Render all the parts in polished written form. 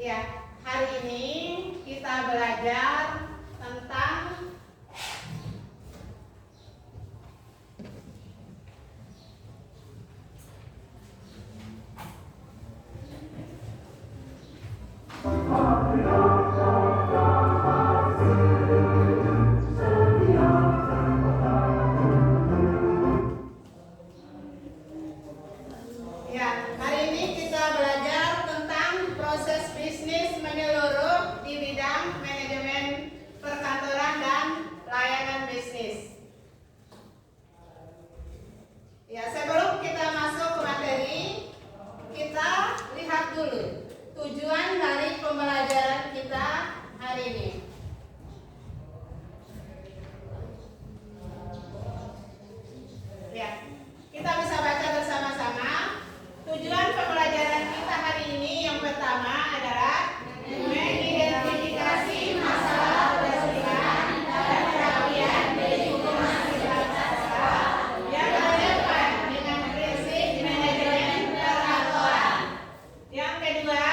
Ya, hari ini kita belajar tentang proses bisnis menyeluruh di bidang manajemen perkantoran dan layanan bisnis. Ya, sebelum kita masuk ke materi, kita lihat dulu tujuan dari pembelajaran kita hari ini. Ya, kita bisa baca bersama-sama. Tujuan pembelajaran kita hari ini yang pertama adalah mengidentifikasi masalah kebersihan dan kerapian di lingkungan sekitar sekolah yang relevan dengan prinsip manajemen perkantoran. Yang kedua,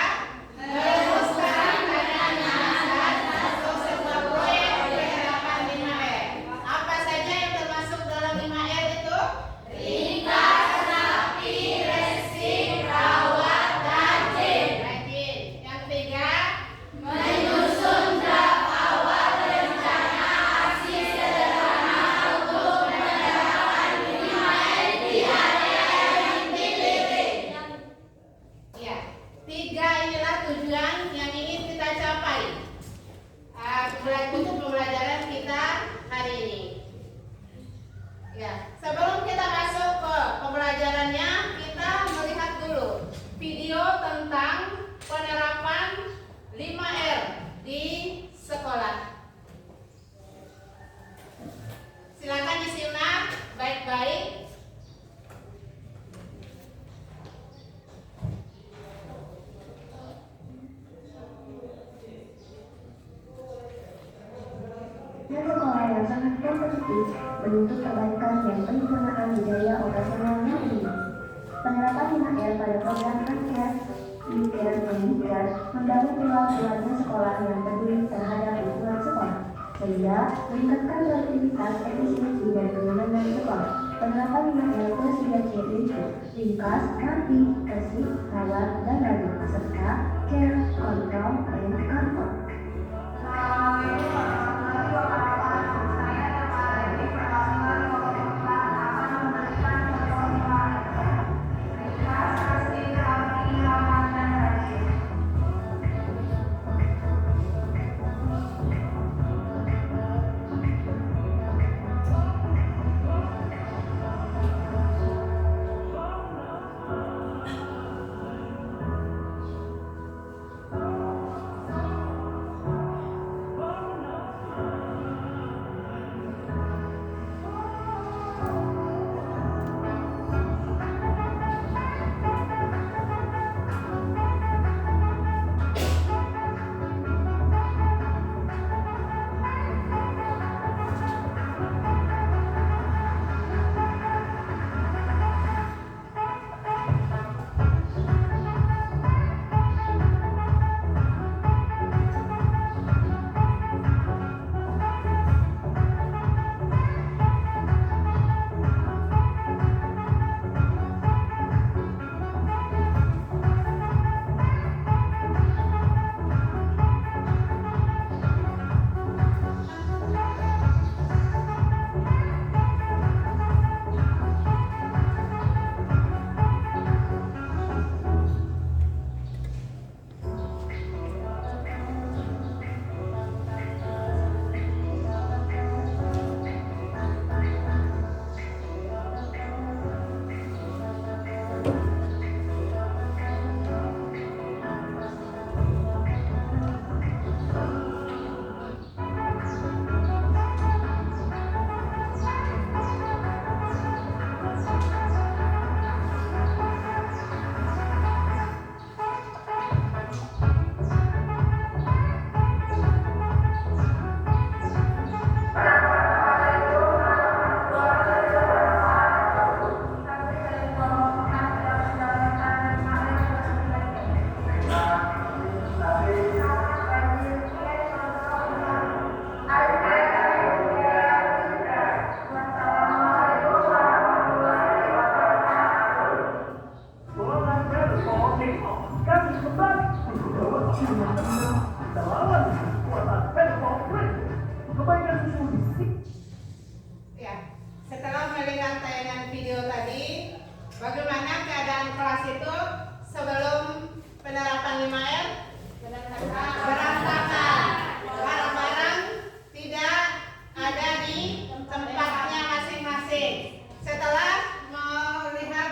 merumuskan pandangan atau sebuah proyek penerapan 5R. Apa saja yang termasuk dalam 5R itu? Ringkas, rapi, racing, rawat, dan rajin. Yang ketiga, menyusun draft awal rencana aksi sederhana untuk menerapkan 5R di area yang dipilih. Ya, 3 inilah tujuan yang ingin kita capai untuk pembelajaran kita hari ini. Ya, sebelum kita masuk ke pembelajarannya, kita melihat dulu video tentang penerapan 5R di sekolah. Silakan disimak baik-baik. Sekolah yang sangat kompetitif menuntut perbaikan dan penyempurnaan budaya operasionalnya ini. Penerapan 5R pada program Uncare, Unicare, dan Unicare membangun pilar-pilarnya sekolah yang peduli terhadap lingkungan sekolah, sehingga meningkatkan produktivitas, efisiensi, dan kenyamanan sekolah. Penerapan 5R plus 3C yaitu ringkas, rapi, bersih, rawat, dan rajin, serta care, kontrol, dan comfort. dengan penuh Kita lawan kekuatan Pemkot kebaikan susu. Ya, setelah melihat tayangan video tadi, bagaimana keadaan kelas itu sebelum penerapan 5R? Berantakan. Barang-barang tidak ada di tempatnya masing-masing. Setelah melihat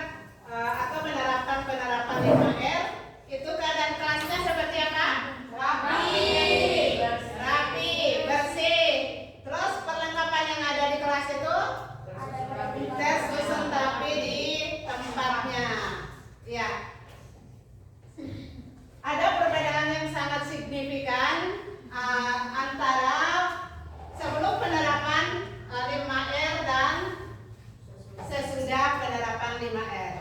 atau menerapkan penerapan 5R, itu keadaan kelasnya seperti apa? Rapi, bersih. Terus perlengkapan yang ada di kelas itu tersusun tapi di tempatnya. Ya. Ada perbedaan yang sangat signifikan antara sebelum penerapan 5R dan sesudah penerapan 5R.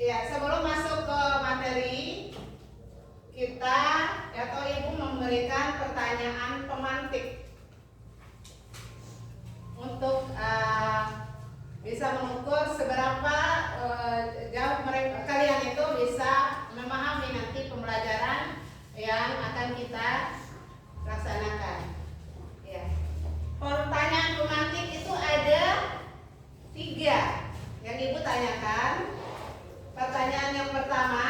Ya, sebelum masuk ke materi, kita atau Ibu memberikan pertanyaan pemantik untuk bisa mengukur seberapa jauh mereka kalian itu bisa memahami nanti pembelajaran yang akan kita laksanakan. Ya. Pertanyaan pemantik itu ada 3 yang Ibu tanyakan. Pertanyaan yang pertama,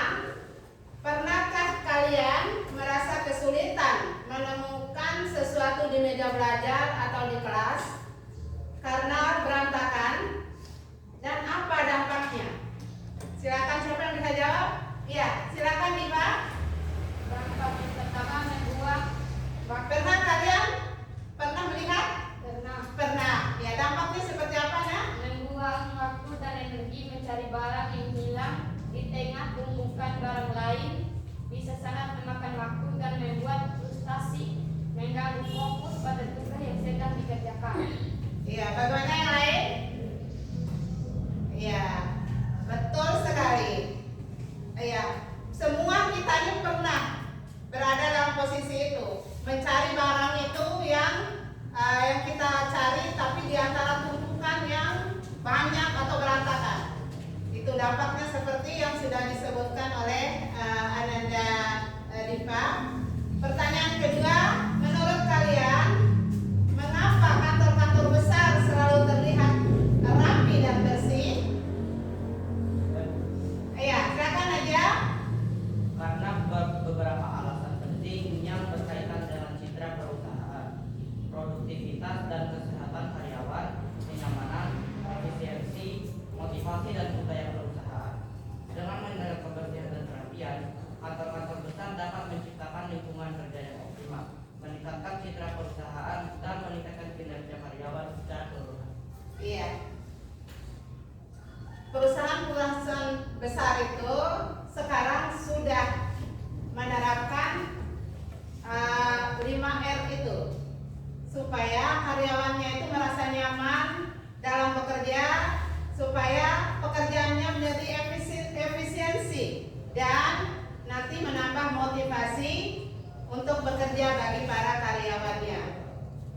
pernahkah kalian merasa kesulitan menemukan sesuatu di meja belajar atau di kelas karena berantakan, dan apa dampaknya? Silakan, siapa yang bisa jawab? Iya, silakan Diva. Dampak yang pertama membuat Pernah kalian melihat? Pernah. Ya, dampaknya seperti apa, Nak? membuang waktu dan energi mencari barang yang hilang di tengah tumpukan barang lain, bisa sangat memakan waktu dan membuat frustasi, mengganggu fokus pada tugas yang sedang dikerjakan. Iya, bagaimana yang lain? Iya, betul sekali. Iya, semua kita ini pernah berada dalam posisi itu, mencari barang itu yang kita cari, tapi di antara tumpukan yang banyak atau berantakan. Itu dampaknya seperti yang sudah disebutkan oleh Ananda Diva. Pertanyaan kedua, menurut kalian mengapa kantor-kantor besar selalu terlihat rapi dan bersih? Iya, silakan aja. Karena beberapa alasan penting yang berkaitan dengan citra perusahaan, produktivitas dan kesehatan karyawan, kenyamanan, efisiensi, motivasi dan budaya perusahaan. Dengan menjaga kebersihan dan kerapian, kantor-kantor besar dapat menciptakan lingkungan kerja yang optimal, meningkatkan citra perusahaan dan meningkatkan kinerja karyawan secara keseluruhan. Iya. Perusahaan-perusahaan besar itu sekarang sudah menerapkan 5R itu supaya karyawannya itu merasa nyaman dalam bekerja, supaya pekerjaannya menjadi efisiensi dan nanti menambah motivasi untuk bekerja bagi para karyawannya.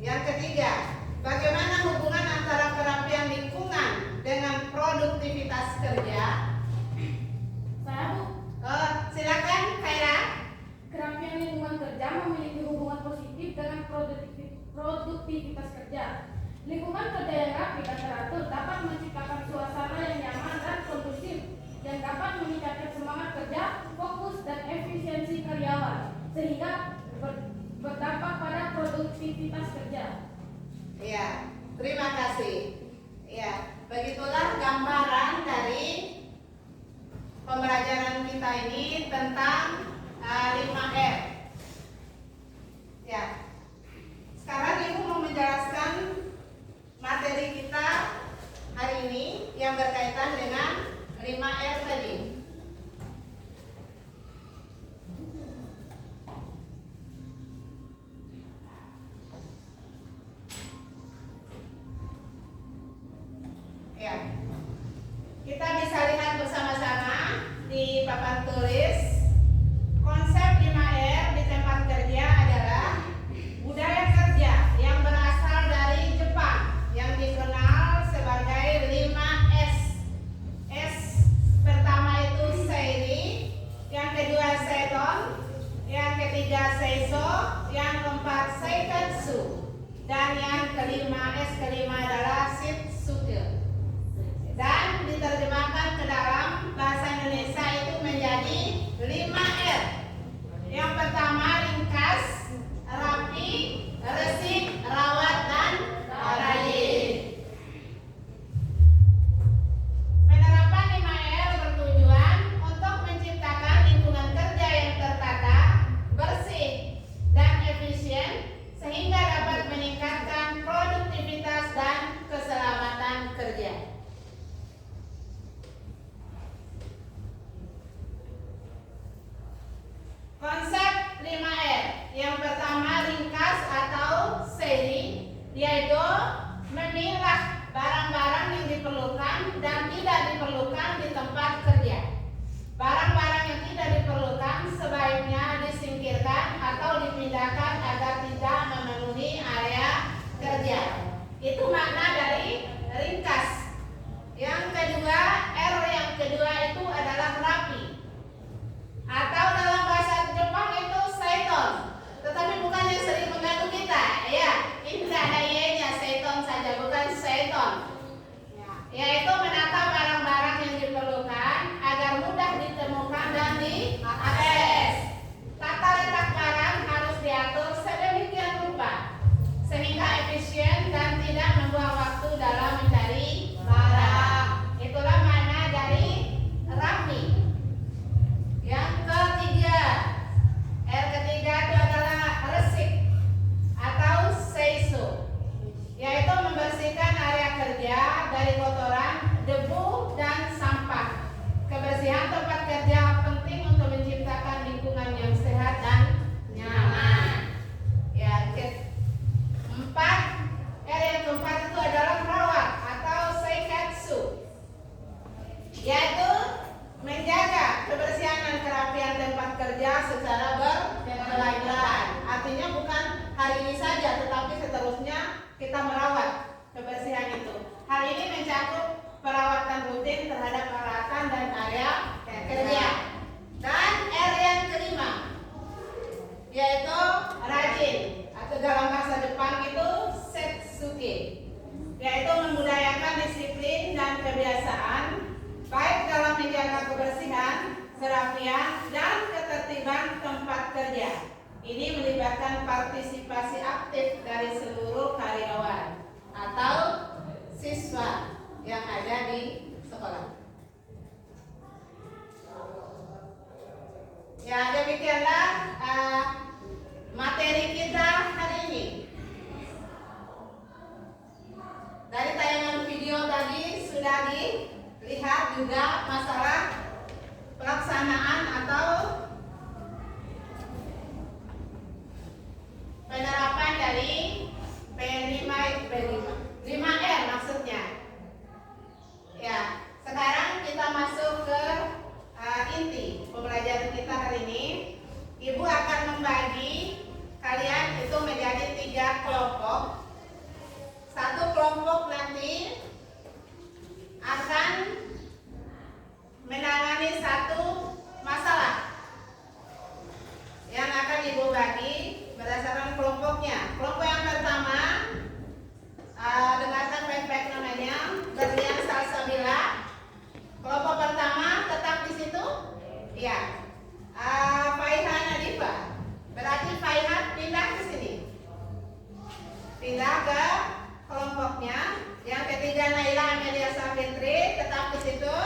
Yang ketiga, bagaimana hubungan antara kerapian lingkungan dengan produktivitas kerja? Saya Silakan Khaira. kerapian lingkungan kerja memiliki hubungan positif dengan produktivitas kerja. Lingkungan kerja yang rapi dan teratur dapat menciptakan suasana yang nyaman dan kondusif yang dapat meningkatkan semangat kerja, fokus dan efisiensi karyawan sehingga berdampak pada produktivitas kerja. Ya, terima kasih. Ya, begitulah gambaran dari pembelajaran kita ini tentang 5R. Ya, sekarang Ibu mau menjelaskan materi kita hari ini yang berkaitan dengan 5R tadi. Ya, kita bisa lihat bersama-sama di papan tulis. Konsep 5R di tempat kerja adalah budaya kerja yang berasal dari Jepang yang dikenal sebagai 5S. S seperti terhadap peralatan dan area kerja. Dan R yang kelima yaitu rajin atau dalam bahasa Jepang itu setsuke, yaitu membudayakan disiplin dan kebiasaan baik dalam menjaga kebersihan, kerapian, dan ketertiban tempat kerja. Ini melibatkan partisipasi aktif dari seluruh karyawan atau siswa yang ada di sekolah. Ya, demikianlah materi kita hari ini. Dari tayangan video tadi sudah dilihat juga masalah pelaksanaan atau penerapan dari P5R maksudnya. Ya, sekarang kita masuk ke inti pembelajaran kita hari ini. Ibu akan membagi kalian itu menjadi 3 kelompok. Satu kelompok nanti akan menangani satu masalah yang akan ibu bagi berdasarkan kelompoknya. Kelompok yang pertama, dengarkan baik-baik namanya, berlian salsabila. Kelompok pertama tetap di situ, ya. Faiha Nadifa, berarti Faiha pindah ke sini, pindah ke kelompoknya. Yang ketiga Naila Amelia Safitri tetap di situ.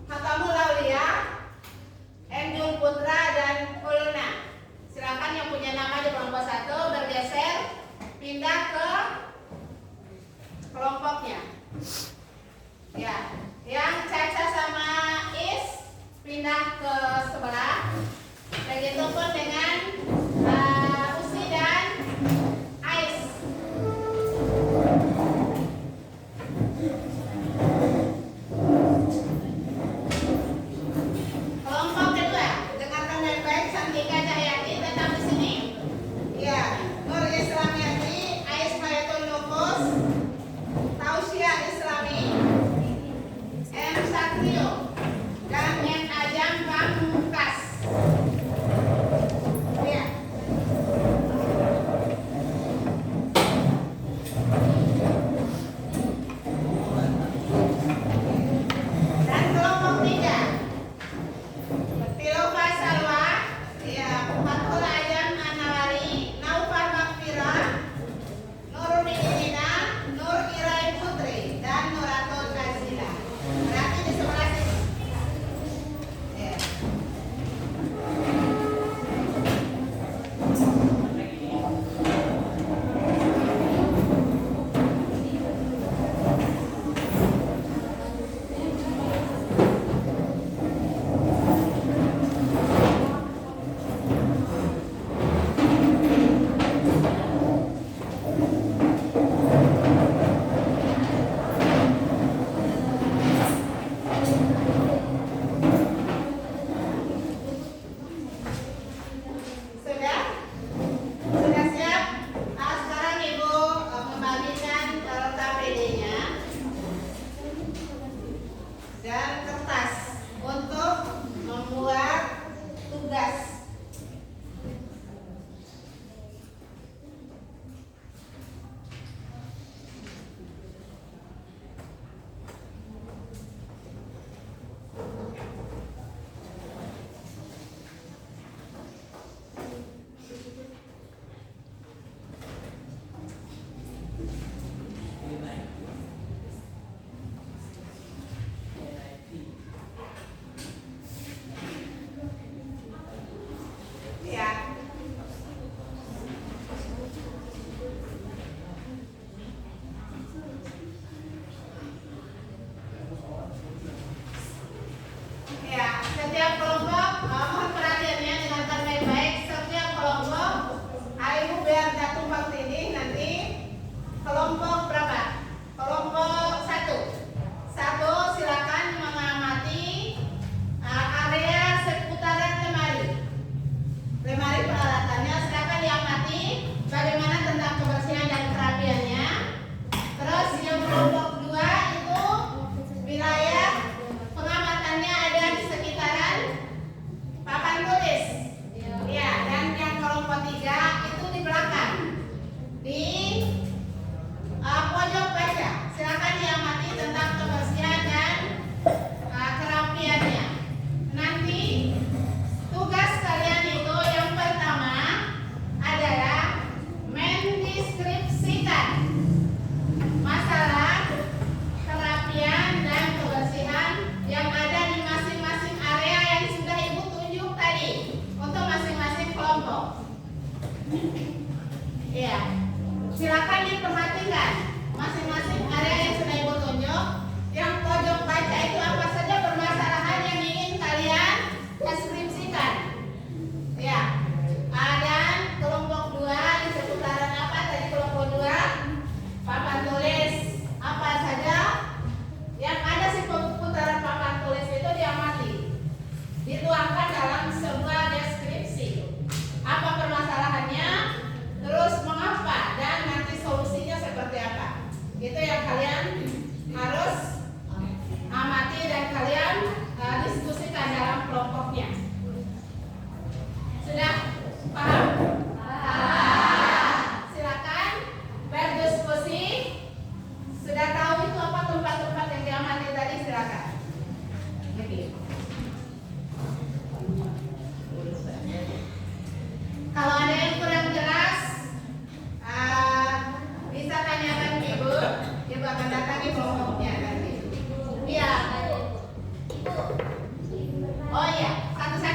Hatamul Aulia, Enjung Putra dan Kulna. Silakan yang punya nama di kelompok 1 bergeser pindah ke kelompoknya. Ya, yang Caca sama Is pindah ke sebelah. Begitupun dengan Usi dan Ais. Kelompok kedua, dengarkan baik-baik, Santika Cahyati tetap di sini. Ya, Nur Islamiati, Ais Hayatul Nufus, Tausia Islami, M Satrio, dan M Ajam Pamungkas. Ya. Dan kelompok 3, Tilofa Salwa, ya, Fathul Ajam Anawari, Naufal Makfirah, Nur Midina, Nur Irai Putri, dan Nuratul Azila. Berarti di sebelah sini. Ya. Sudah? Sudah siap? Sekarang Ibu membagikan KPD-nya dan kertas untuk membuat tugas. Ya. Ya, setiap kelompok mohon perhatiannya, dengarkan baik-baik. Setiap kelompok, Ibu biar tidak tumpang tindih nanti. Kelompok berapa? Kelompok 1. Silakan mengamati area seputaran lemari. Lemari peralatannya silakan diamati bagaimana tentang kebersihan dan kerapiannya. Terus yang kelompok 2 itu wilayah kelompoknya. Sudah paham? Silakan berdiskusi. Sudah tahu itu apa tempat-tempat yang diamati tadi? Silakan. Kalau ada yang kurang jelas, bisa tanyakan Ibu. Ibu akan datangi kelompoknya nanti. Iya. Oh iya, satu-satu.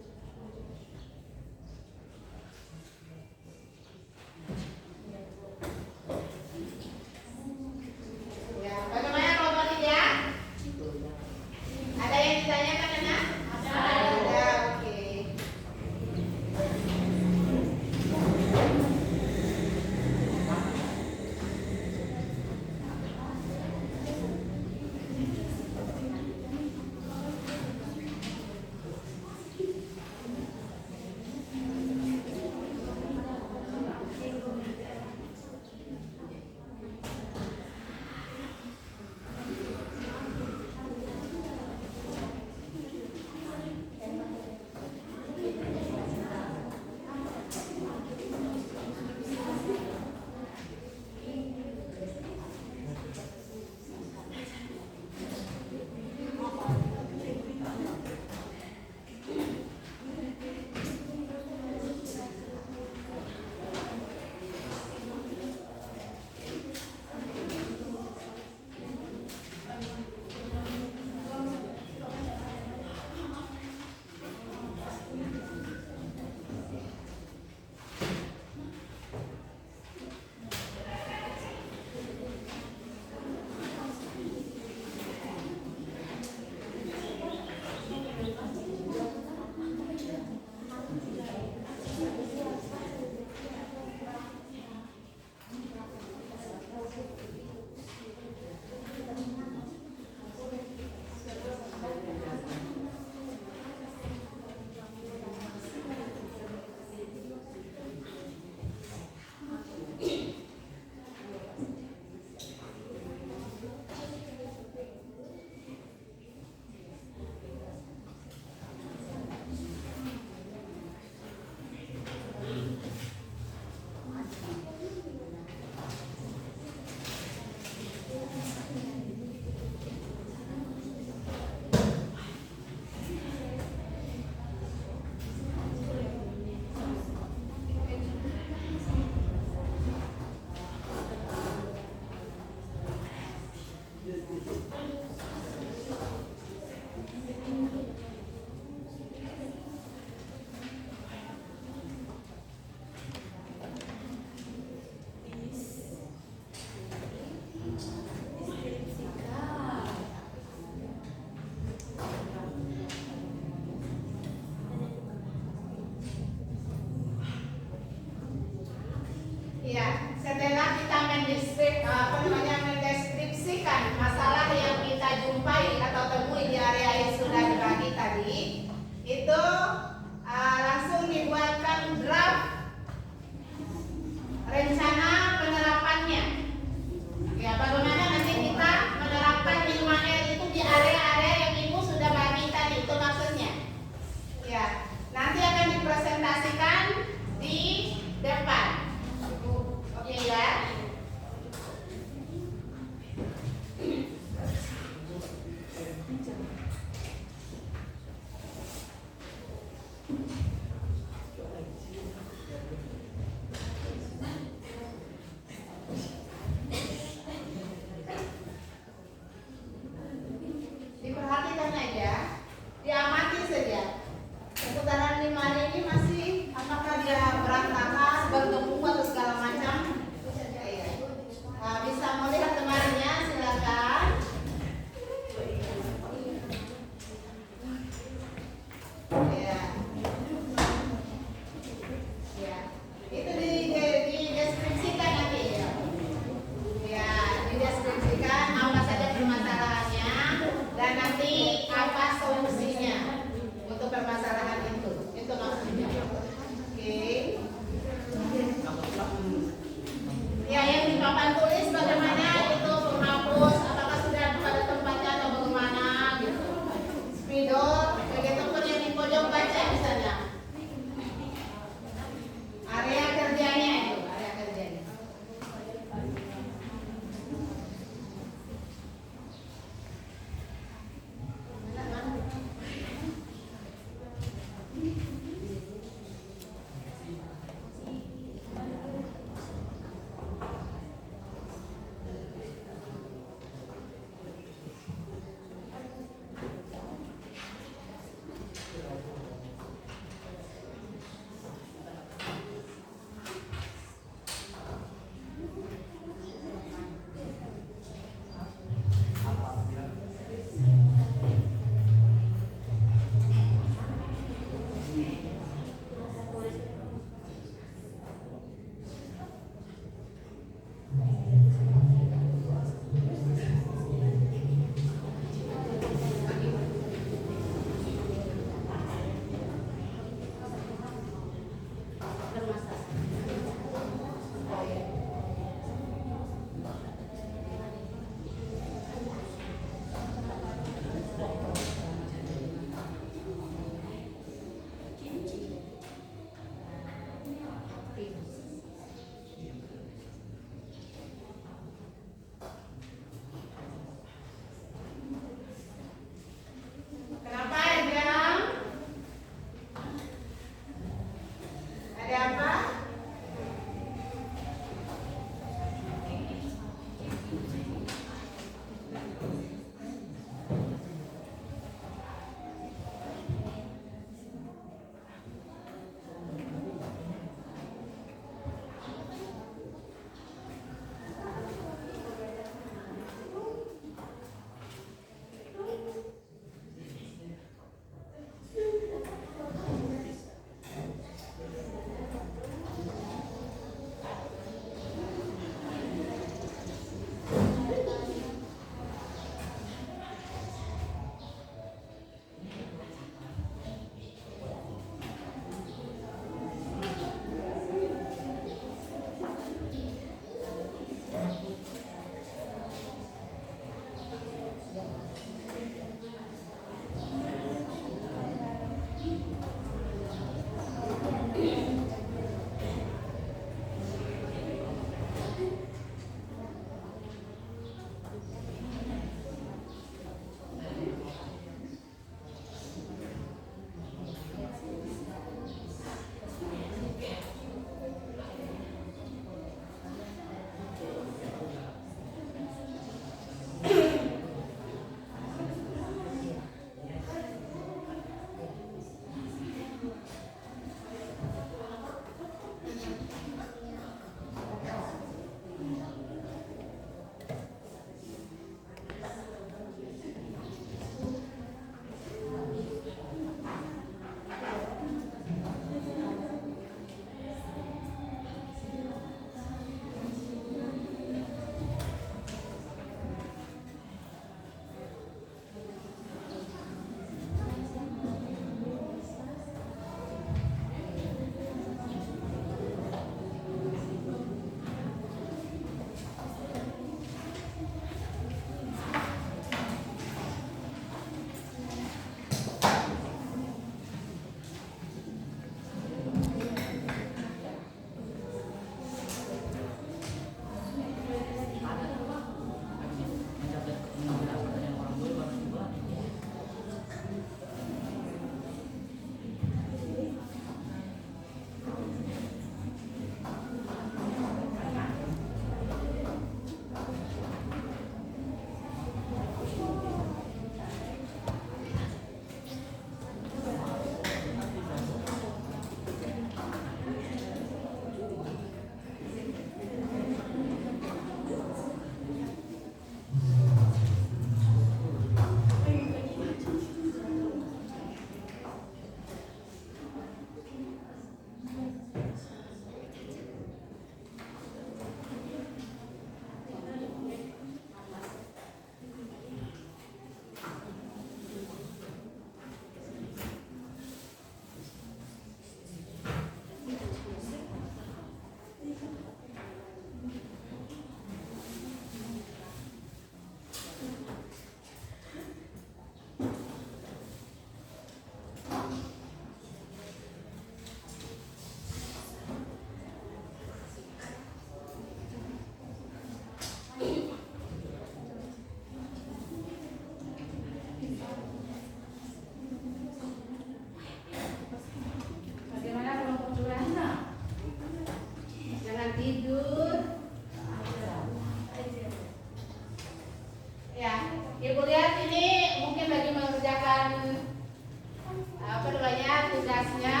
apa namanya tugasnya.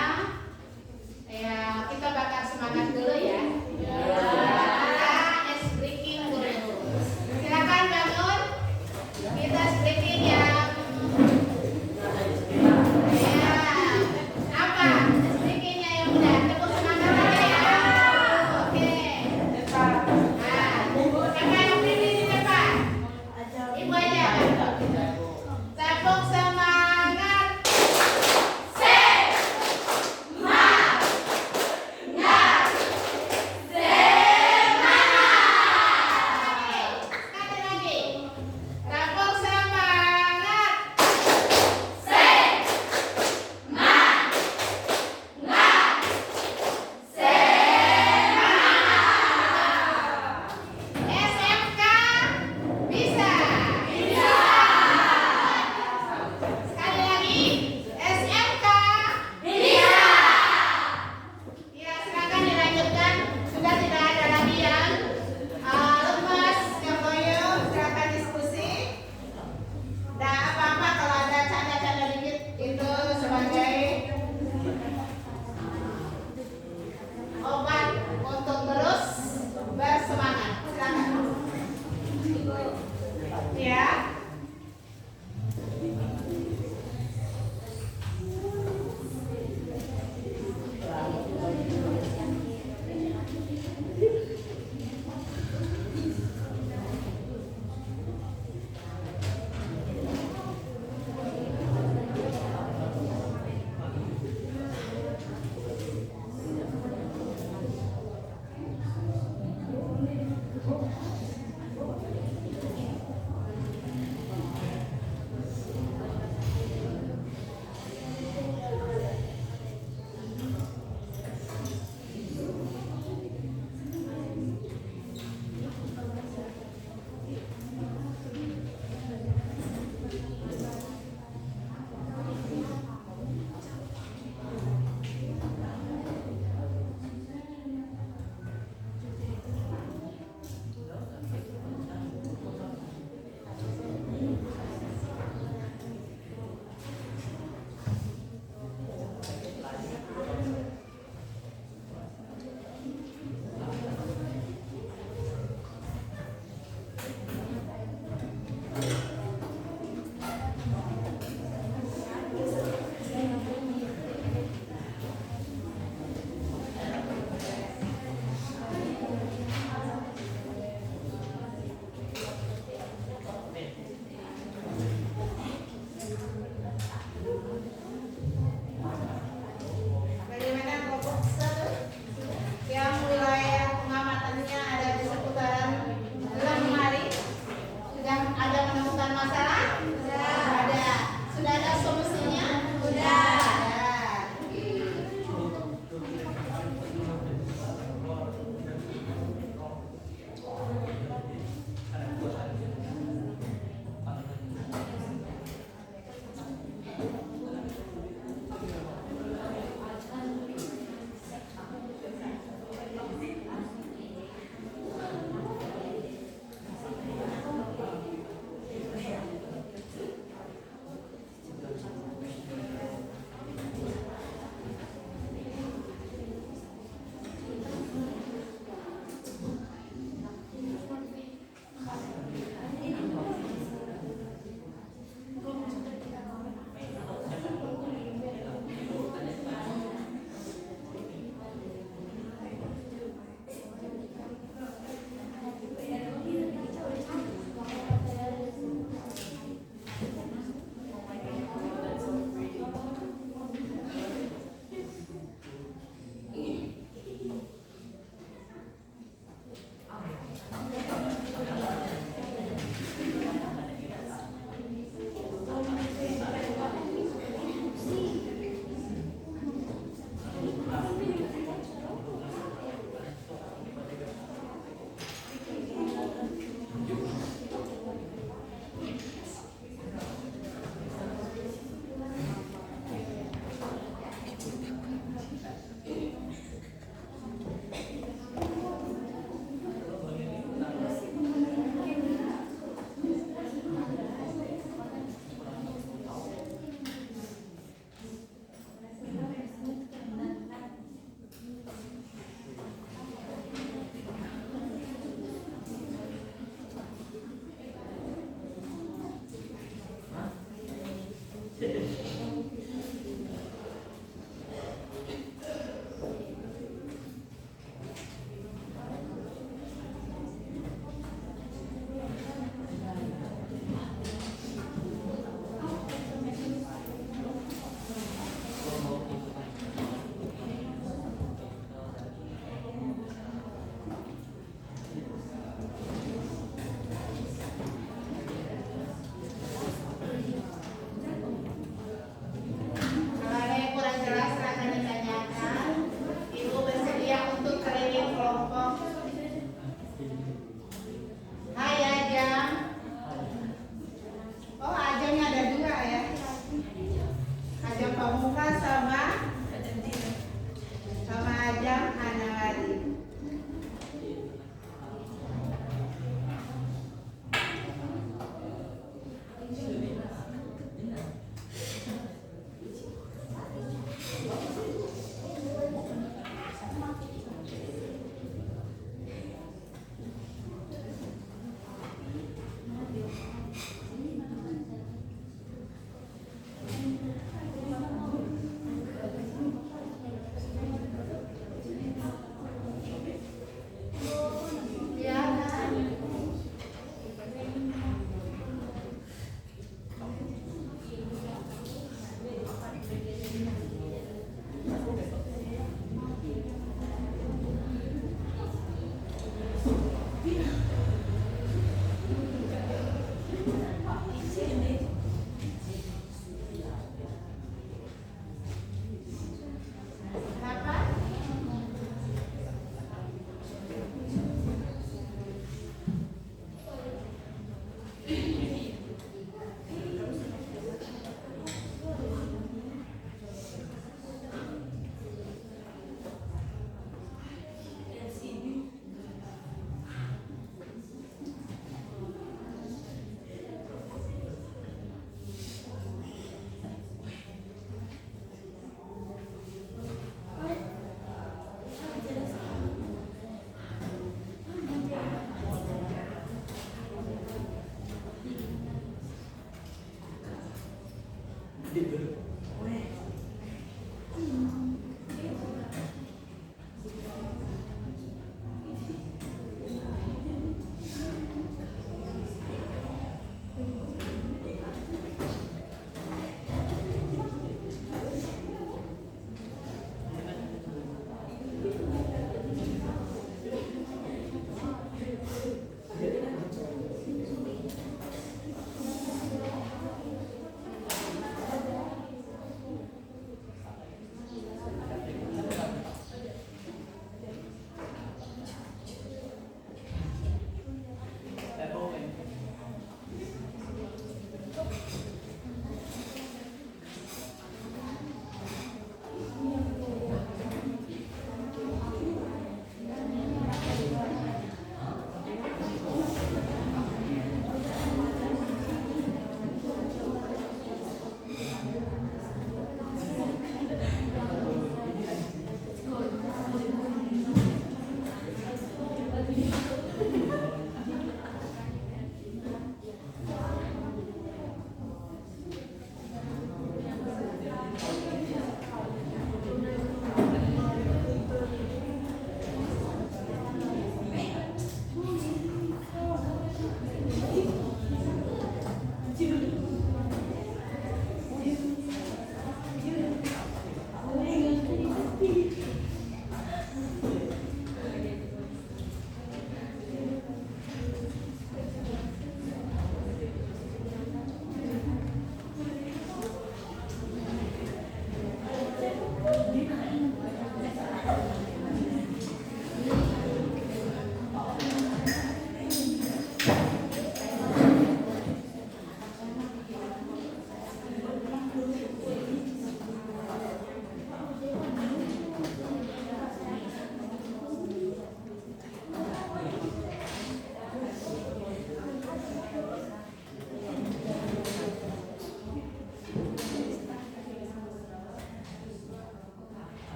Ya, kita bakar semangat dulu ya. Kita ice breaking dulu. Silakan bangun. Kita ice breaking ya. Ya. Apa? Ice breakingnya yang udah. Tepuk semangat aja ya. Oke. Nah, siapa yang berdiri di depan? Ibu aja. Tepuk semangat.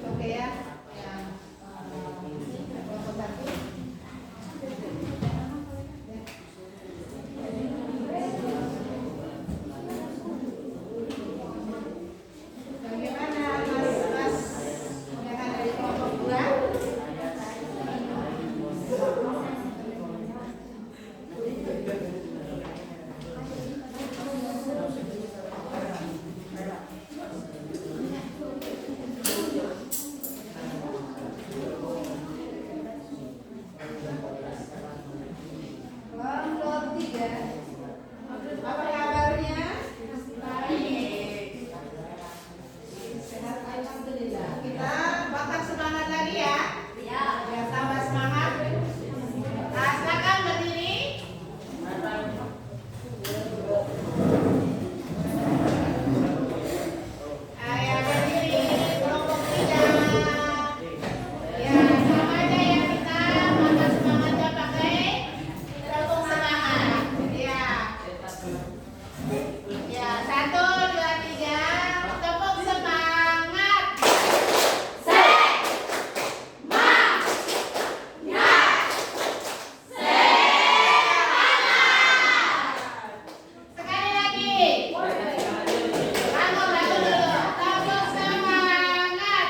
Oke ya, yang kelompok satu. Bagaimana mas-mas yang ada di kelompok dua? Kelompok tiga. Apa kabarnya? Baik. Sehat alhamdulillah. Kita bakal semangat lagi ya. Ya, tambah semangat. Silakan berdiri. Ayo berdiri kelompok tiga. Ya, sama aja ya kita bakal semangatnya pakai tepuk semangat. Ya. Ya, 1, 2, 3. Tepuk semangat. Sekali lagi. Bangun dulu. Tepuk semangat.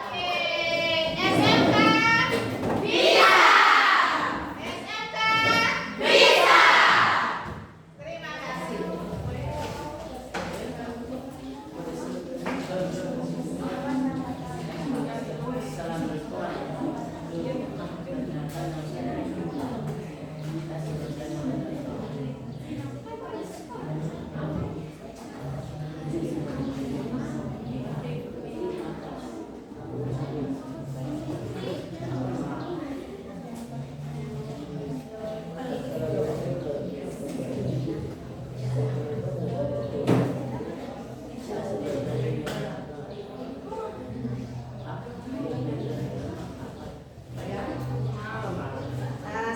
Oke, SMK bisa. SMK bisa. Terima kasih.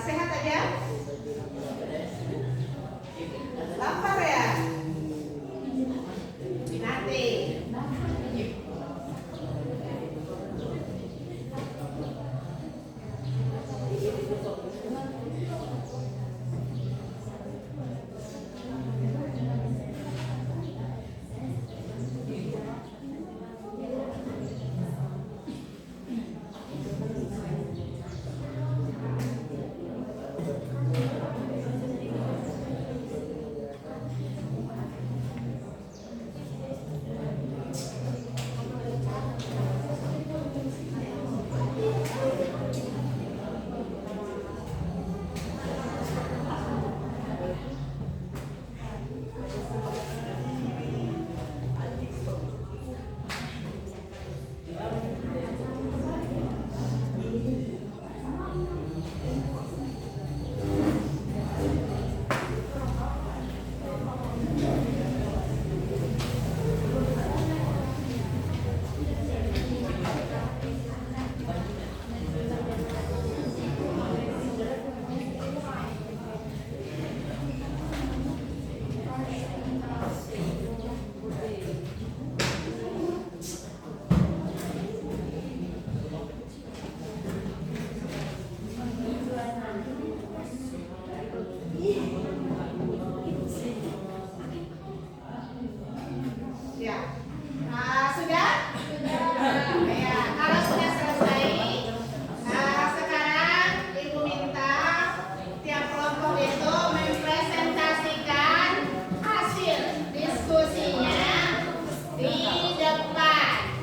Sehat aja? Lapar ya? Nanti. Ya. Sudah? Ya, kalau sudah selesai, sekarang Ibu minta tiap kelompok itu mempresentasikan hasil diskusinya di depan.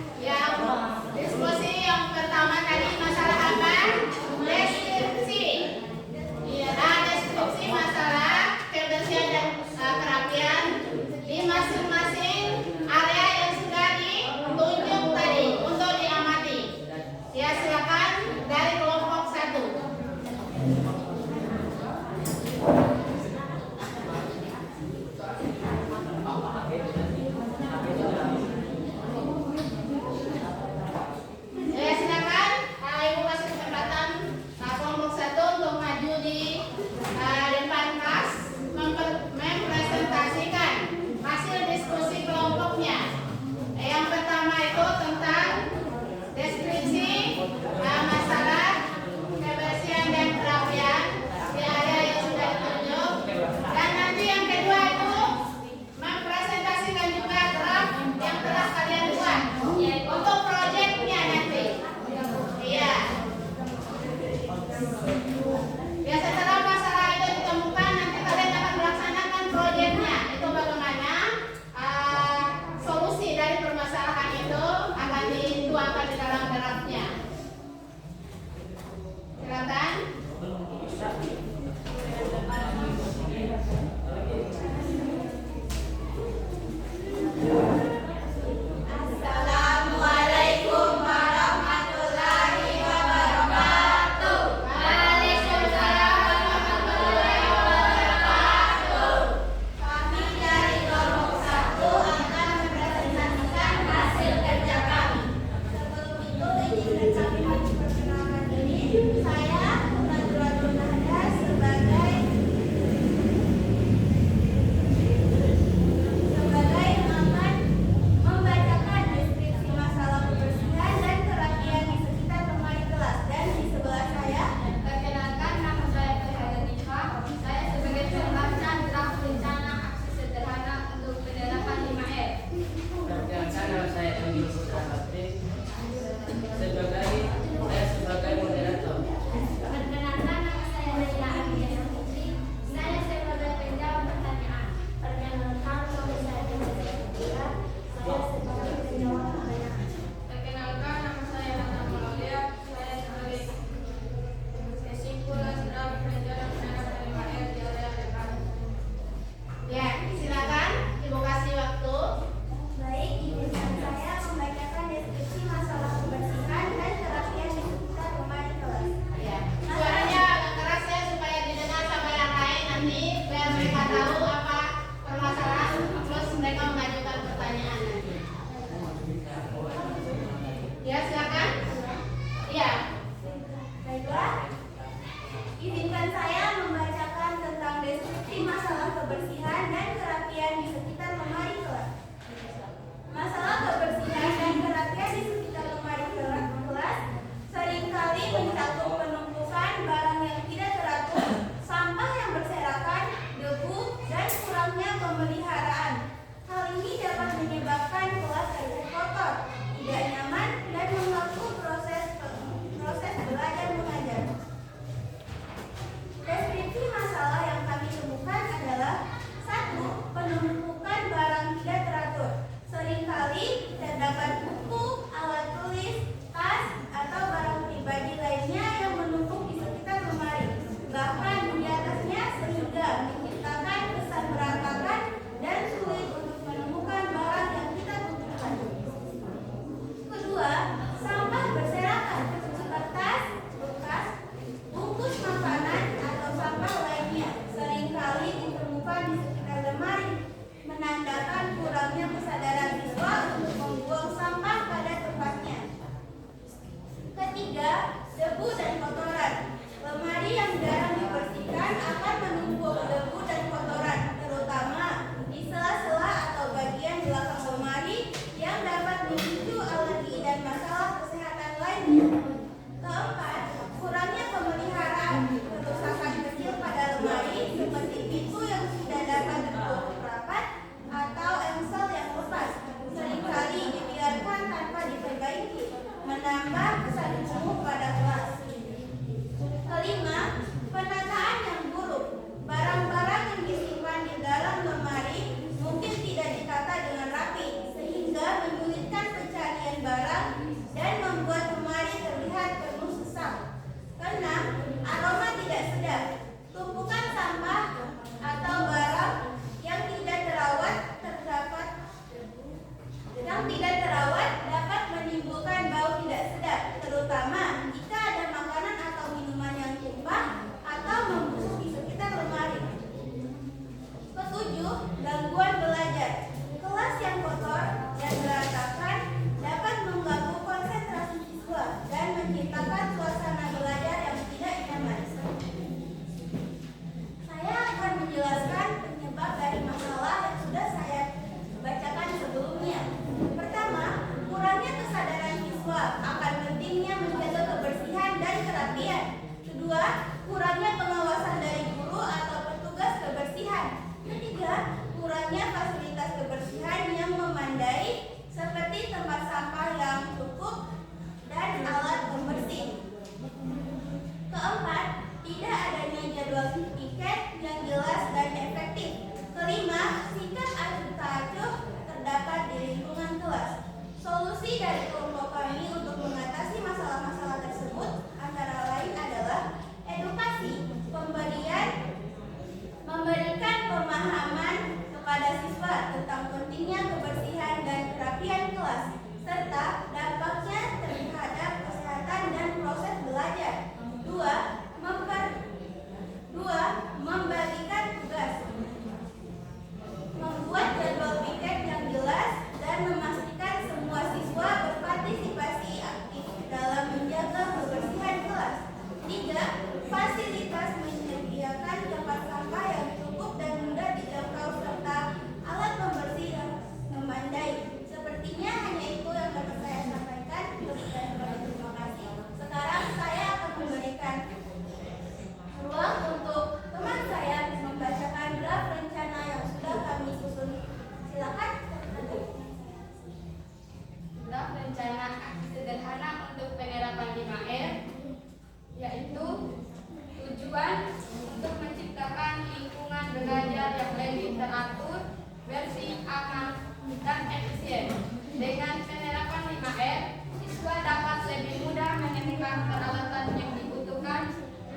aman, dan efisien. Dengan penerapan 5R, siswa dapat lebih mudah menemukan peralatan yang dibutuhkan,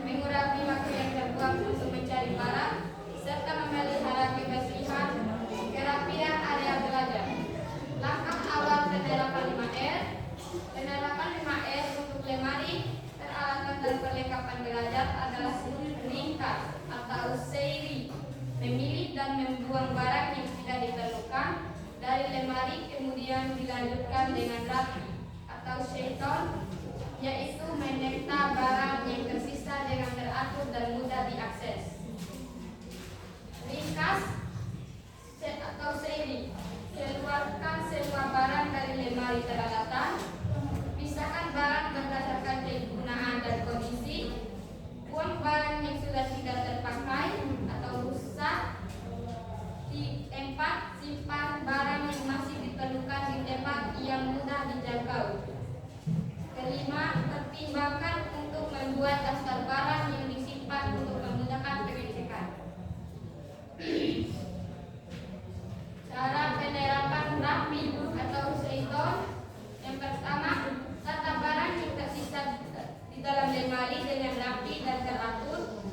mengurangi waktu yang terbuang untuk mencari barang, serta memelihara kebersihan, kerapian area belajar. Langkah awal penerapan 5R. Penerapan 5R untuk lemari, peralatan dan perlengkapan belajar adalah ringkas atau seri, memilih dan membuang barang yang tidak diperlukan dari lemari, kemudian dilanjutkan dengan rapi atau shaiton, yaitu menekta barang yang tersisa dengan teratur dan mudah diakses. Ringkas atau seri, keluarkan semua barang dari lemari peralatan, pisahkan barang berdasarkan kegunaan dan kondisi, buang barang yang sudah tidak terpakai atau rusak. 4. Simpan barang yang masih diperlukan di tempat yang mudah dijangkau. 5. Pertimbangkan untuk membuat daftar barang yang disimpan untuk memudahkan pengecekan. Cara penerapan rapi atau shaiton. Yang pertama, tata barang yang tersisa di dalam lemari dengan rapi dan teratur.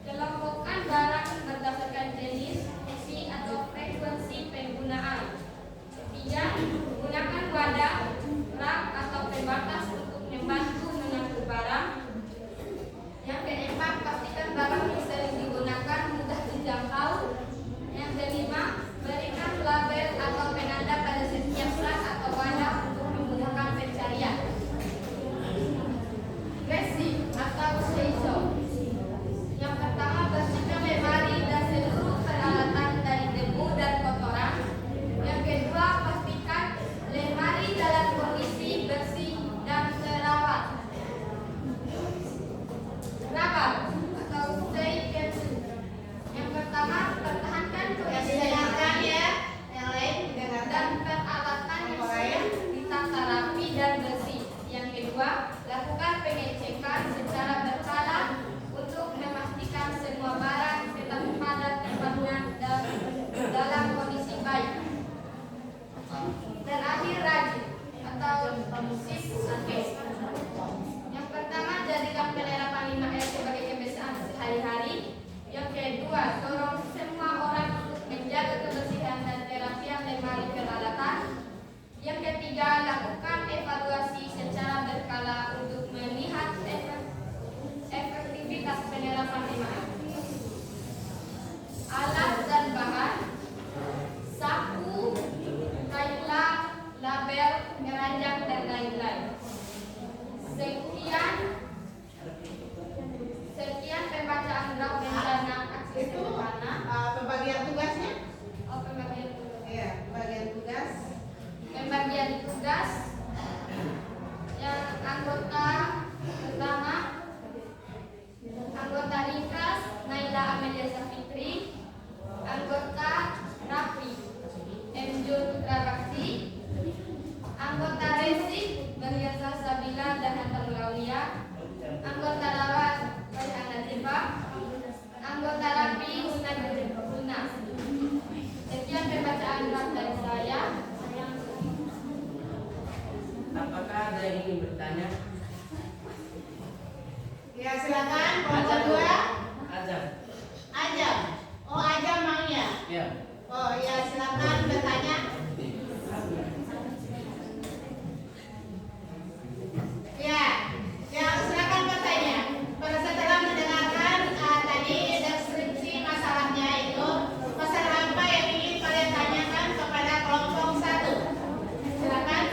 Kelompokkan barang berdasarkan jenis, fungsi atau frekuensi penggunaan. 3. Gunakan wadah, rak atau pembatas untuk membantu mengangkut barang. Yang keempat, pastikan barang yang sering digunakan mudah dijangkau. Yang kelima, berikan label atau penanda pada setiap rak atau wadah untuk memudahkan pencarian. Dressing atau shaiton. Yang pertama, bersihkan lemari dan seluruh peralatan dari debu dan kotoran. Yang kedua, pastikan lemari dalam kondisi bersih dan terawat. Rabat atau stay capsule. Yang pertama, pertahankan Dengarkan ya, yang lain dengarkan. dan peralatan yang sudah ditata rapi dan bersih. Yang kedua, lakukan pengecekan secara berkala untuk memastikan semua barang tetap pada tempatnya dalam kondisi baik. Terakhir, rajin atau sip case. Yang pertama, jadikan penerapan 5R sebagai kebiasaan sehari-hari. Yang kedua, dorong semua orang untuk menjaga kebersihan dan kerapian lemari peralatan. Yang ketiga, lakukan evaluasi secara berkala untuk melihat efektivitas penerapan 5R. Alat dan bahan: sapu, kailang, label, keranjang, dan lain-lain. Sekian pembacaan draft rencana aksi sederhana. Pembagian tugasnya? Pembagian tugas. Iya, pembagian tugas. Pembagian tugas. Yang anggota pertama, anggota ringkas Naila Amelia Safitri. Anggota rapi M. Jul Putra Bakti. Anggota resik Bariasa Sabila dan Hatta Mulaulia. Anggota rawat Rayhan Latifah. Anggota rapi Husna Guna. Sekian pembacaan draft dari saya. Apakah ada yang ingin bertanya? Ya, silakan. Kelompok 2. Azam. Ajam. Oh, Ajam maunya. Ya. Oh, ya, silakan bertanya. Ya, silakan bertanya. Setelah mendengarkan tadi deskripsi masalahnya itu, masalah apa yang ingin kalian tanyakan kepada kelompok 1? Silakan.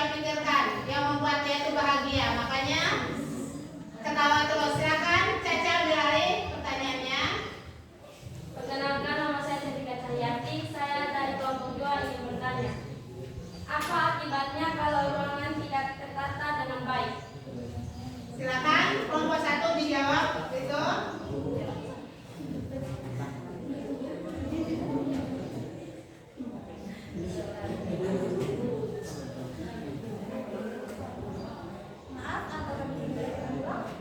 dia pikirkan, yang membuat dia itu bahagia. Makanya ketawa terus. Silakan Caca Bilari pertanyaannya. Perkenalkan, nama saya Cendrika Cahyati. Saya dari kelompok 2 ingin bertanya, apa akibatnya kalau ruangan tidak tertata dengan baik? Silakan kelompok 1 dijawab. Itu.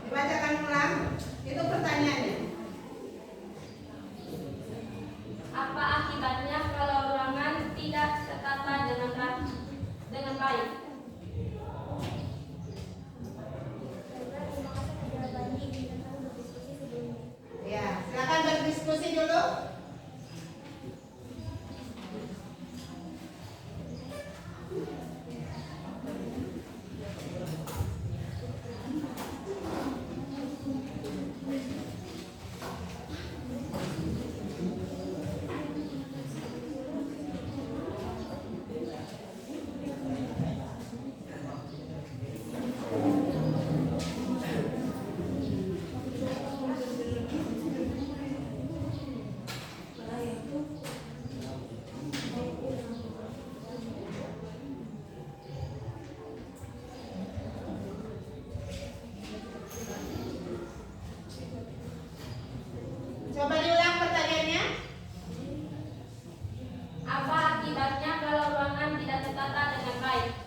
Dibacakan ulang. Itu pertanyaannya. Apa akibatnya kalau ruangan tidak tertata dengan baik? Ya, silakan berdiskusi dulu. Coba diulang pertanyaannya. Apa akibatnya kalau ruangan tidak tertata dengan baik?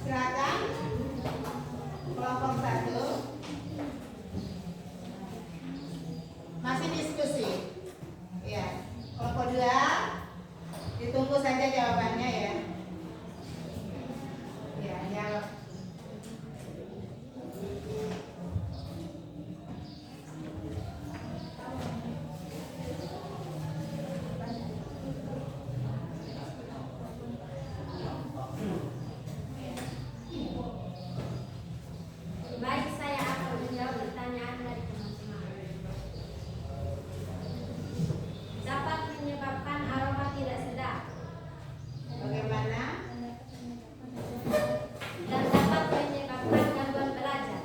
Silakan kelompok 1. Masih diskusi. Ya, kelompok 2 ditunggu saja jawabannya ya. Ya, jawab. Baik, saya akan menjawab pertanyaan dari teman-teman. Dapat menyebabkan aroma tidak sedap Bagaimana? dan dapat menyebabkan gangguan belajar.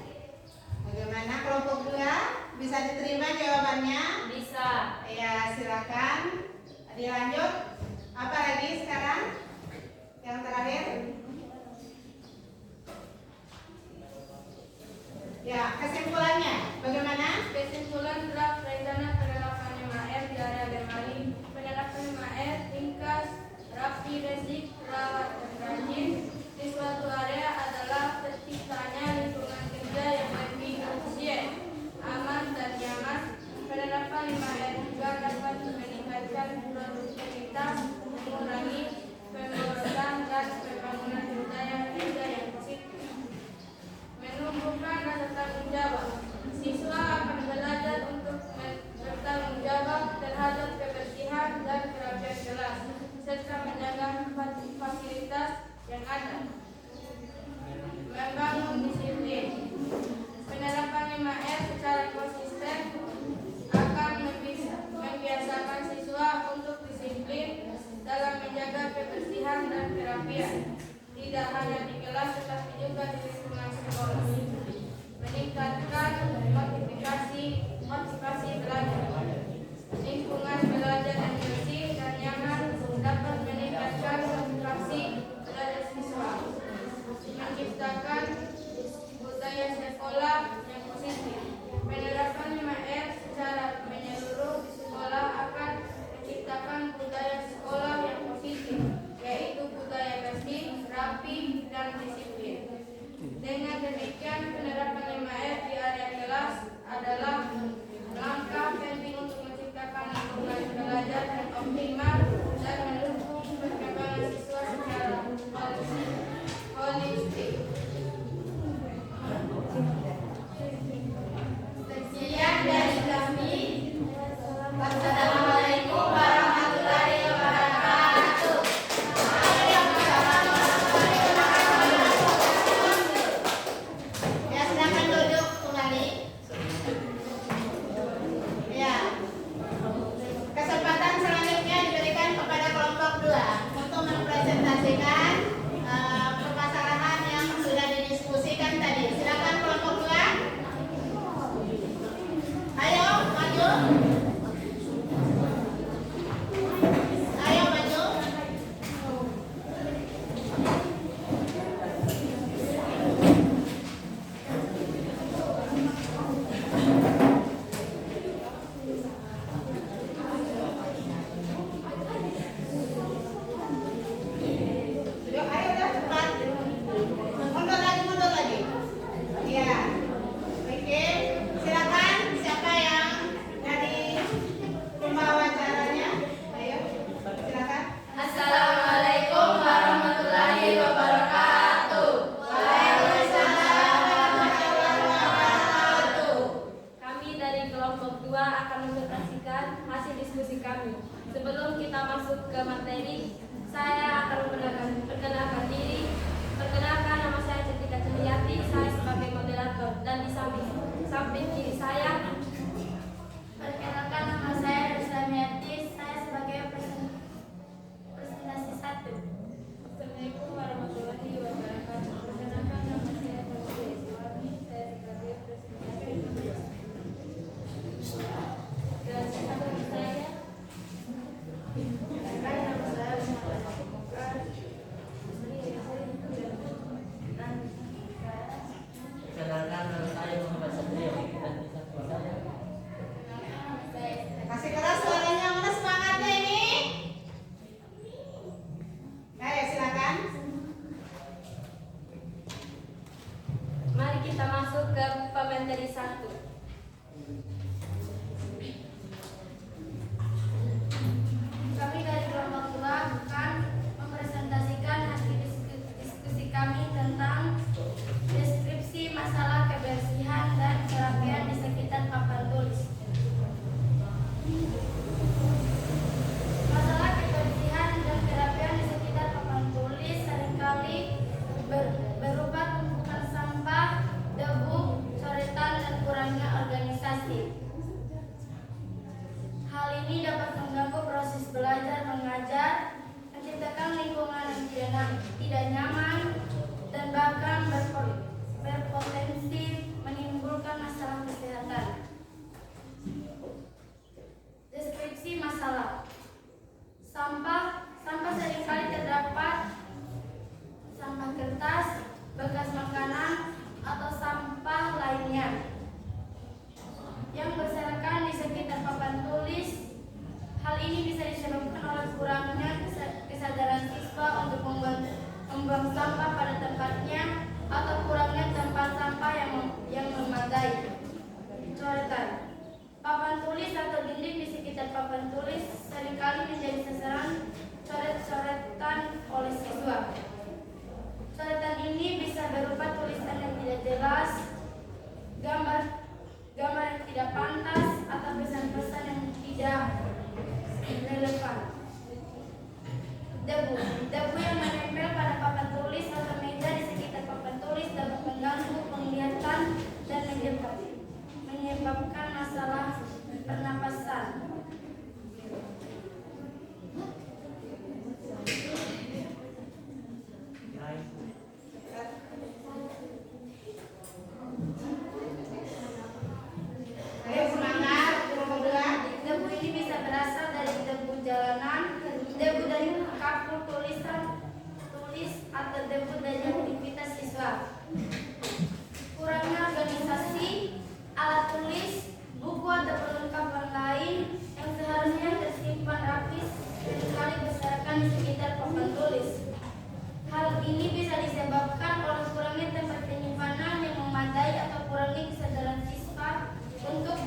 Bagaimana kelompok 2? Bisa diterima jawabannya? Bisa. Ya, silakan. Dilanjut. Apa lagi sekarang? Yang terakhir? Ya, kesimpulannya bagaimana? Kesimpulan draft rencana penerapan MAR di area Bemali. Penerapan MAR ringkas, rapi, resik, rawat, dan rajin di suatu area adalah terciptanya lingkungan kerja yang lebih efisien, aman, dan nyaman. Penerapan MAR juga dapat meningkatkan produktivitas, mengurangi pemborosan, dan pembangunan budaya kerja yang positif. Menumbuhkan rasa tanggung jawab. Siswa akan belajar untuk bertanggung jawab terhadap kebersihan dan kerapian kelas, serta menjaga fasilitas yang ada. Membangun disiplin. Penerapan 5R secara konsisten akan membiasakan siswa untuk disiplin dalam menjaga kebersihan dan kerapian, tidak hanya di kelas tetapi juga di lingkungan sekolah. Meningkatkan motivasi belajar. Lingkungan belajar yang bersih dan nyaman dapat meningkatkan motivasi belajar siswa. diskusi kami. Sebelum kita masuk ke materi, saya akan perkenalkan diri. Perkenalkan, nama saya Cetika Cahayati, saya sebagai moderator, dan di samping kiri saya. Perkenalkan, nama saya Rusamiati, saya sebagai presentasi 1. Assalamualaikum warahmatullahi wabarakatuh. Perkenalkan, nama saya Fauzi Iswami, saya sebagai presentasi 2. Dan samping saya. Perkenalkan, nama saya Muhammad Satrio dan di samping saya. Kasih keras suaranya, mana semangatnya ini? Ayo silakan. Mari kita masuk ke pemateri 1. Kami dari kelompok 2 akan mempresentasikan hasil diskusi kami tentang deskripsi masalah kebersihan dan kerapian di sekitar papan tulis. Masalah kebersihan dan kerapian di sekitar papan tulis seringkali berupa tumpukan sampah, debu, coretan, dan kurangnya organisasi. Hal ini dapat mengganggu proses belajar mengajar, menciptakan lingkungan yang tidak nyaman, dan bahkan berpotensi menimbulkan masalah kesehatan. Deskripsi masalah. Sampah seringkali terdapat sampah kertas, bekas makanan, atau sampah lainnya yang berserakan di sekitar papan tulis. Hal ini bisa disebabkan oleh kurangnya kesadaran siswa untuk membuang sampah pada tempatnya atau kurangnya tempat sampah yang memadai. Coretan. Papan tulis atau dinding di sekitar papan tulis seringkali menjadi sasaran coret-coretan oleh siswa. Coretan ini bisa berupa tulisan yang tidak jelas, gambar yang tidak pantas, atau pesan-pesan yang tidak relevan. Debu yang menempel pada papan tulis atau meja di sekitar papan tulis dapat mengganggu penglihatan dan menyebabkan masalah pernapasan. Ayo semangat, kelompok 2. Debu ini bisa berasal dari debu jalanan, debu dari kapur tulis atau debu dari aktivitas siswa. Kurangnya organisasi, alat tulis, buku atau perlengkapan lain yang seharusnya tersimpan rapi seringkali berserakan di sekitar papan tulis. Hal ini bisa disebabkan oleh kurangnya tempat penyimpanan yang memadai atau kurangnya kesadaran siswa untuk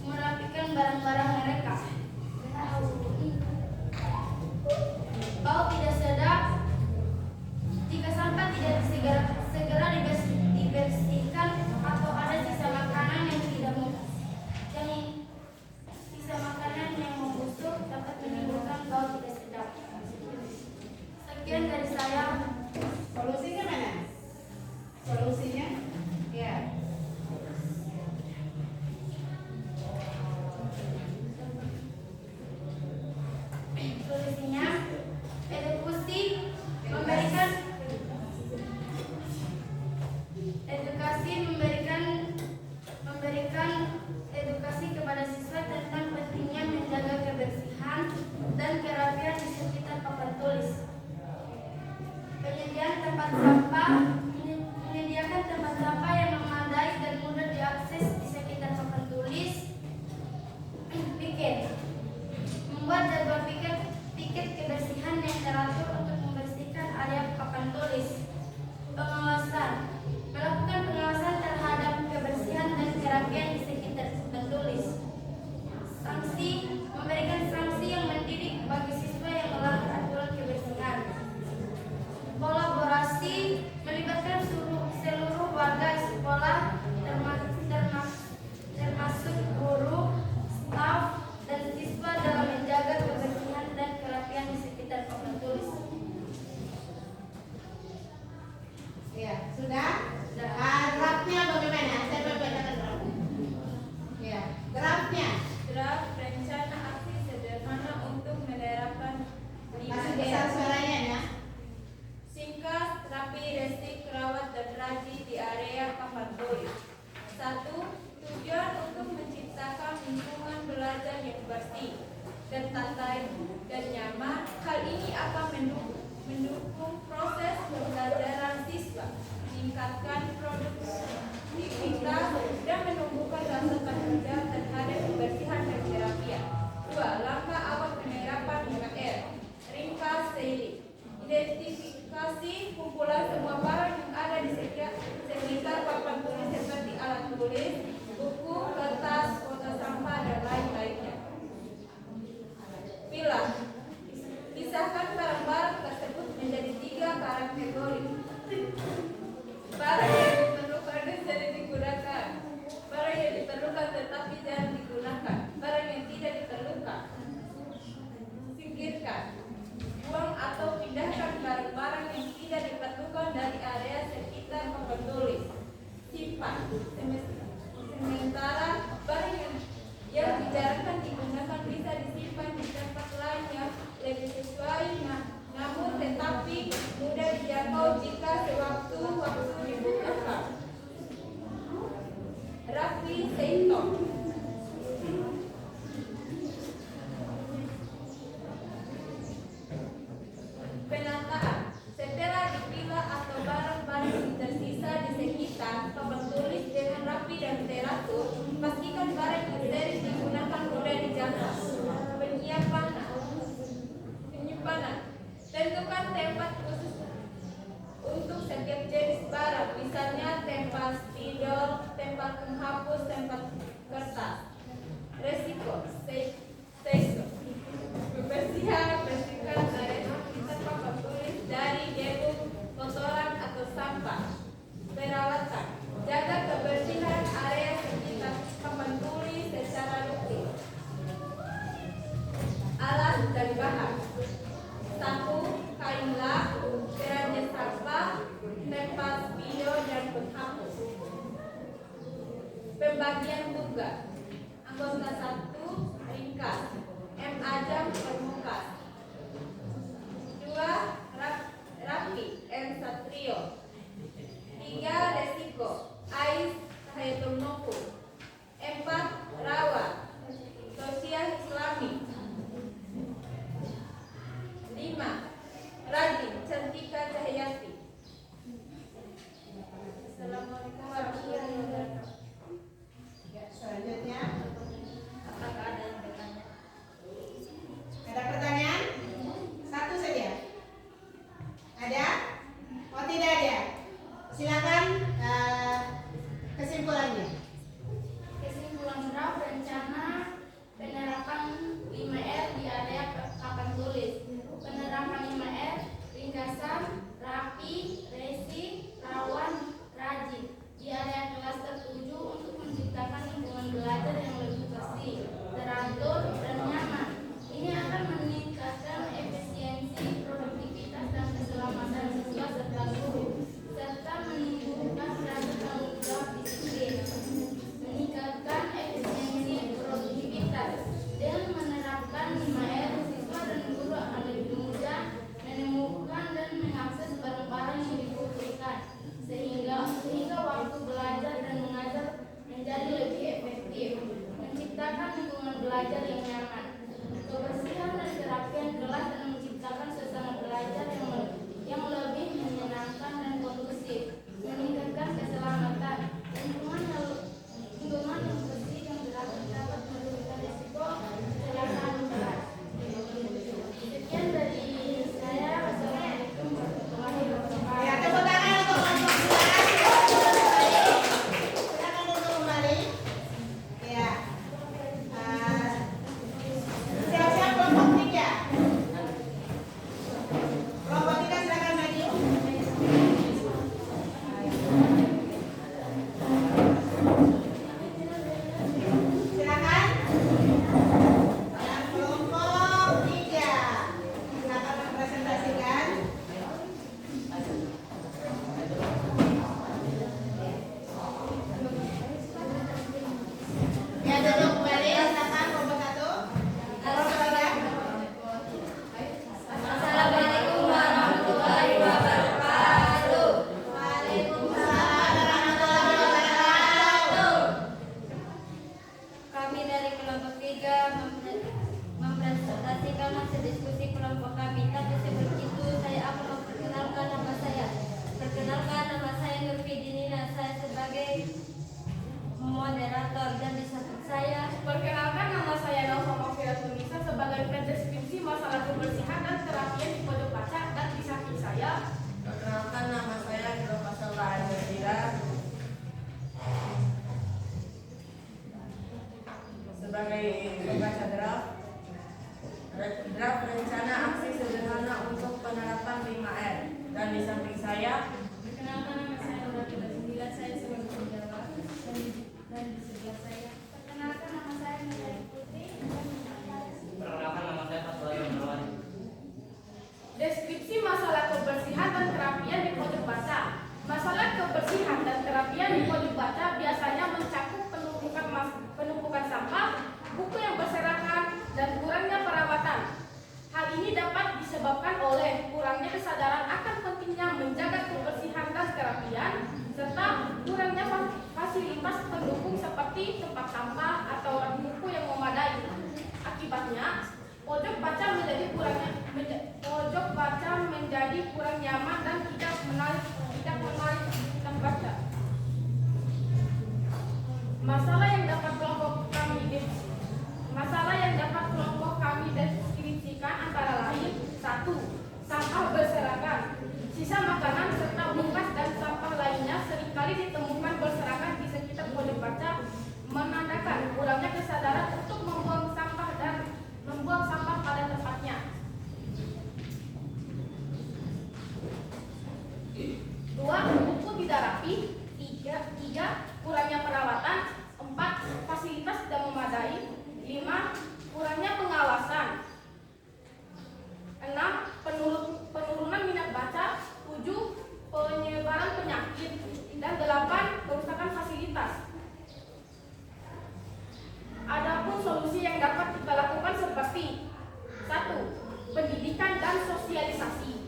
merapikan barang-barang mereka. Bau tidak sedap. Jika sampah tidak segera bersih dan santai dan nyaman. Hal ini akan mendukung proses pembelajaran siswa, meningkatkan produktivitas, dan menumbuhkan rasa tanggung jawab terhadap kebersihan dan kerapian. 2. Langkah awal penerapan 5R. Ringkas seiring. Identifikasi kumpulan semua barang yang ada di sekitar papan tulis seperti alat tulis, buku, kertas, kotak sampah, dan lain-lainnya. Pilah. Pisahkan barang-barang tersebut menjadi 3 kategori. Barang yang diperlukan dan sering digunakan, barang yang diperlukan tetapi draft rencana aksi sederhana untuk penerapan 5R. Dan di samping saya, Perkenalkan, nama saya Nora Tiba 9, saya sebagai penjawab, dan di sebelah saya. Perkenalkan, nama saya Nurani Putri. Perkenalkan, nama saya Fatwa Yonawari. Deskripsi masalah kebersihan dan kerapian di pojok baca. Masalah kebersihan dan kerapian di pojok baca biasanya mencakup penumpukan sampah, buku yang berserakan, dan kurangnya perawatan. Hal ini dapat disebabkan oleh kurangnya kesadaran akan pentingnya menjaga kebersihan dan kerapian, serta kurangnya fasilitas pendukung seperti tempat sampah atau rak buku yang memadai. Akibatnya, pojok baca menjadi kurang nyaman dan tidak menarik minat baca. Masalah yang dapat kelompok kami deskripsikan antara lain: 1. Sampah berserakan. Sisa makanan serta bekas dan sampah lainnya seringkali ditemukan berserakan di sekitar pojok baca, menandakan kurangnya kesadaran untuk membuang sampah pada tempatnya. 2. Buku tidak rapi. 3. Kurangnya perawatan. 4. Fasilitas tidak memadai. 5. Kurangnya pengawasan. 6. Penurunan minat baca. 7. Penyebaran penyakit. Dan 8. Kerusakan fasilitas. Adapun solusi yang dapat kita lakukan seperti: 1. Pendidikan dan sosialisasi.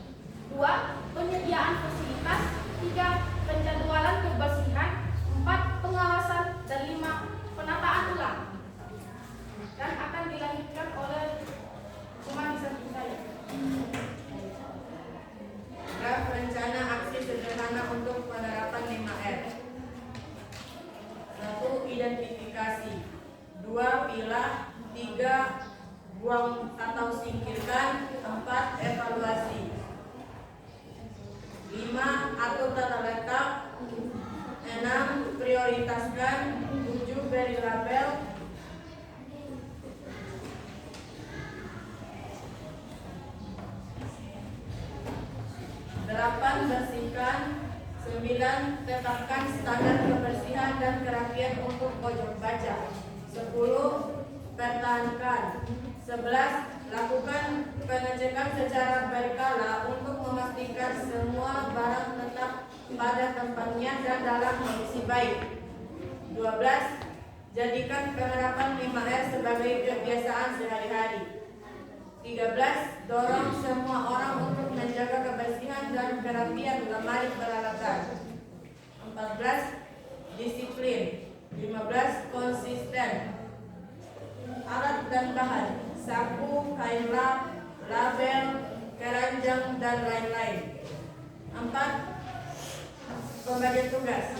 2. Penyediaan fasilitas. 3. Penjadwalan kebersihan. 4. Pengawasan. Dan 5. Penataan ulang. Dan akan dilanjutkan oleh teman di samping saya. draft rencana aksi sederhana untuk penerapan 5R. 1. Identifikasi. 2. Pilah. 3. Buang atau singkirkan. 4. Evaluasi. 5. Atur tata letak. 6. Prioritaskan. 7. Beri label. 8. Bersihkan. 9. Tetapkan standar kebersihan dan kerapian untuk pojok baca. 10. Pertahankan. 11. Lakukan pengecekan secara berkala untuk memastikan semua barang tetap pada tempatnya dan dalam kondisi baik. 12. Jadikan penerapan 5R sebagai kebiasaan sehari-hari. 13. Dorong semua orang untuk menjaga kebersihan dan kerapian lemari peralatan. 14. Disiplin. 15. Konsisten. Alat dan bahan: sapu, kain lap, label, keranjang, dan lain-lain. 4. Pembagian tugas.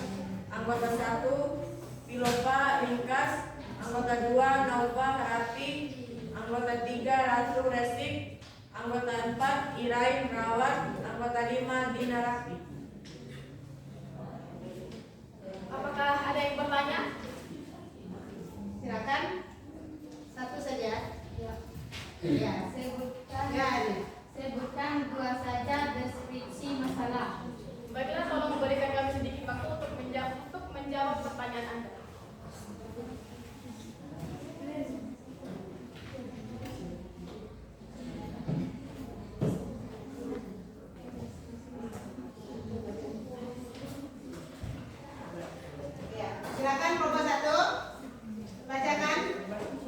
Anggota 1. Pilopa, ringkas. Anggota 2. Nalpa, rapi. Anggota 3. Ratu, resik. Anggota 4. Irain, rawat. Anggota 5. Dina, rapi. Apakah ada yang bertanya? Silakan. Satu saja. Ya, sebutkan Ya, ini. sebutkan 2 saja deskripsi masalah. Baiklah, tolong memberikan kami sedikit waktu untuk menjawab pertanyaan Anda. Ya, silakan kelompok 1. Bacakan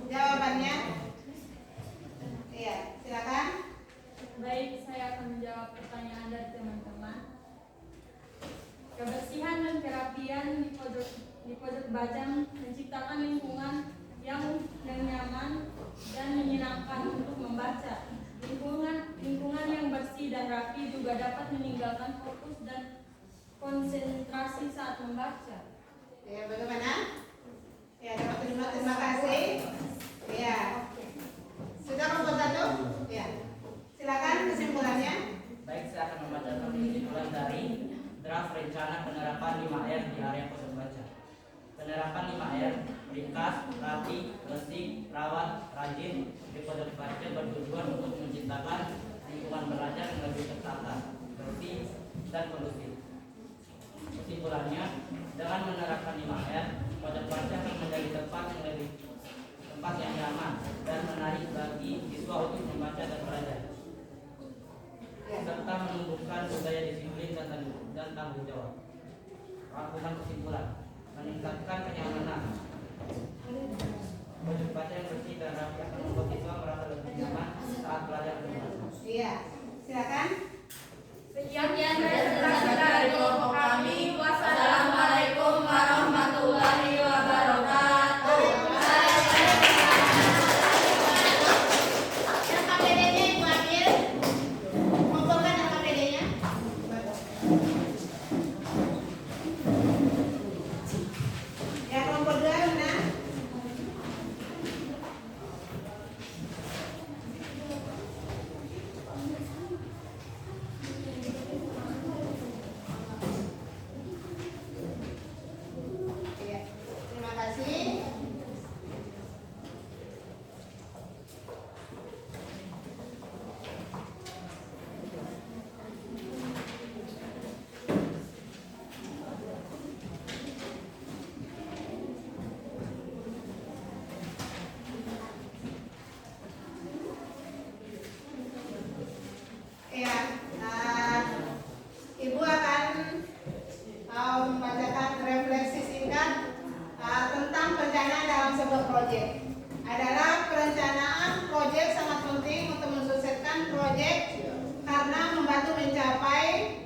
jawabannya. Iya, silakan. Baik, saya akan menjawab pertanyaan dari teman-teman. Kebersihan dan kerapian di pojok baca untuk membaca dan belajar, serta menumbuhkan budaya disiplin dan tanggung jawab. Rangkuman kesimpulan: meningkatkan kenyamanan. Wajib baca yang bersih dan rapi akan membuat siswa merasa lebih nyaman saat belajar berbahasa. Iya, silakan. Sekian dari kelompok kami. Wassalamualaikum warahmatullahi wabarakatuh. Yang KPD-nya Ibu ambil, kumpulkan yang KPD-nya. Ya, kelompok 2 mana? Iya, terima kasih. Ya, Ibu akan membacakan refleksi singkat tentang perencanaan dalam sebuah proyek. Adalah perencanaan proyek sangat penting untuk mensukseskan proyek karena membantu mencapai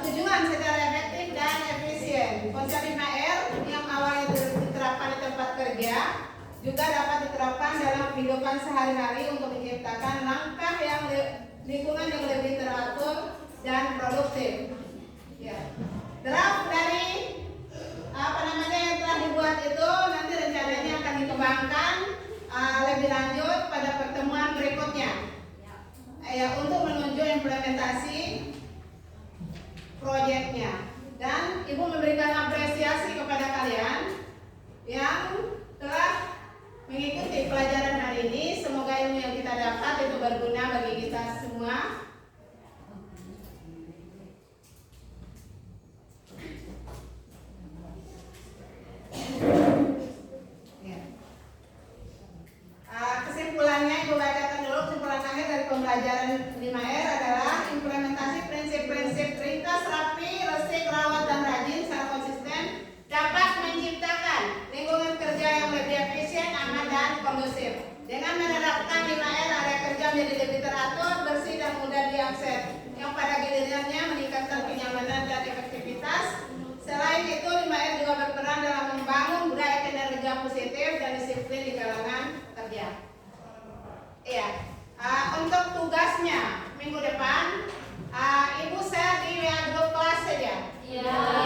tujuan secara efektif dan efisien. Konsep 5R yang awalnya diterapkan di tempat kerja juga dapat diterapkan dalam kehidupan sehari-hari untuk menciptakan langkah yang lingkungan yang lebih teratur dan produktif. Ya. Draft dari yang telah dibuat itu nanti rencananya akan dikembangkan lebih lanjut pada pertemuan berikutnya. Ya, untuk menuju implementasi proyeknya. Dan Ibu memberikan apresiasi kepada kalian yang telah mengikuti pelajaran hari ini. Semoga ilmu yang kita dapat itu berguna bagi kita semua. Ya. Kesimpulannya Ibu bacakan dulu. Kesimpulan akhir dari pembelajaran 5R adalah implementasi prinsip-prinsip ringkas, rapi, resik, rawat, dan rajin secara konsisten dapat menciptakan lingkungan kerja yang lebih efisien, aman, dan kondusif. Dengan menerapkan 5R, area kerja menjadi lebih teratur, bersih, dan mudah diakses, yang pada gilirannya meningkatkan kenyamanan dan efektivitas. Selain itu, 5R juga berperan dalam membangun budaya kinerja positif dan disiplin di kalangan kerja. Iya. Untuk tugasnya minggu depan, Ibu share di WA grup kelas saja. Iya.